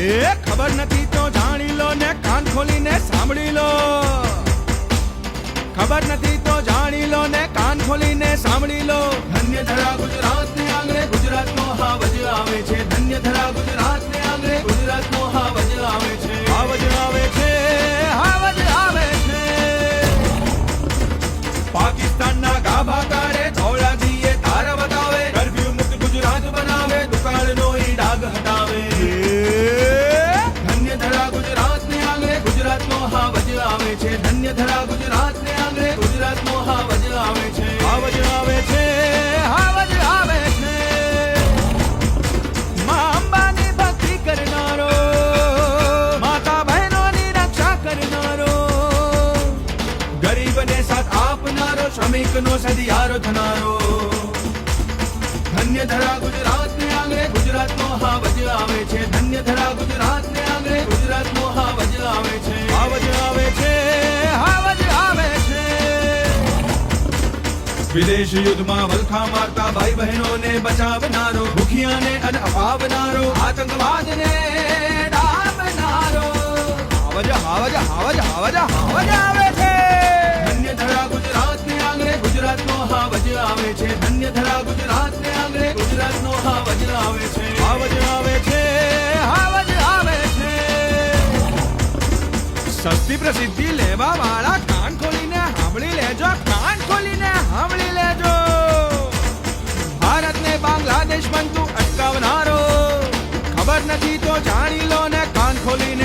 ખબર નથી તો જાણી લો ને કાન ખોલીને સાંભળી લો. ખબર નથી તો જાણી લો ને કાન ખોલીને સાંભળી લો. ધન્ય ધરા ગુજરાતને આંગણે ગુજરાતનો હાવજ આવે છે. ધન્ય ધરા ગુજરાતને આંગણે ગુજરાતનો હાવજ આવે છે. હાવજ આવે છે, હાવજ આવે છે. પાકિસ્તાનના ગાભા કાઢે ધોળાજીએ તાર બતાવે. કર્ફ્યુ મુક્ત ગુજરાત બનાવે, દુકાળનો ઈ ડાઘ હટાવે. ધન્ય ધરા ગુજરાતને આંગણે ગુજરાતનો હાવજ આવે છે. ધન્ય ધરા ગુજરાતને આંગણે ગુજરાતનો હાવજ આવે છે. હાવજ આવે છે, હાવજ આવે છે. માં અંબાની ભક્તિ કરનારો, માતા બહેનોની રક્ષા કરનારો, ગરીબને સાથ આપનારો, શ્રમિકનો સદિયારો થનારો. ધન્ય ધરા ગુજરાતને આંગણે ગુજરાતનો હાવજ આવે છે. ધન્ય ધરા ગુજરાતને આંગણે ગુજરાતનો હાવજ આવે છે. હાવજ આવે છે, હાવજ આવે છે. વિદેશ યુદ્ધમાં વલખા મારતા ભાઈ બહેનોને બચાવનારો, ભૂખિયાને અન્ન અપાવનારો, આતંકવાદને ડામનારો. હાવજ હાવજ હાવજ હાવજ હાવજ આવે છે. ધન્ય ધરા ગુજરાતને આંગણે ગુજરાતનો હાવજ આવે છે. ધન્ય ધરા ગુજરાતને આંગણે ગુજરાતનો હાવજ આવે છે. હાવજ આવે છે, હાવજ આવે છે. સસ્તી પ્રસિદ્ધિ લેવા વાળા કાન ખોલીને સાંભળી લેજો. કાન ખોલીને સાંભળી લેજો. ભારતને બાંગ્લાદેશ બનતું અટકાવનારો, ખબર નથી તો જાણી લો ને કાન ખોલીને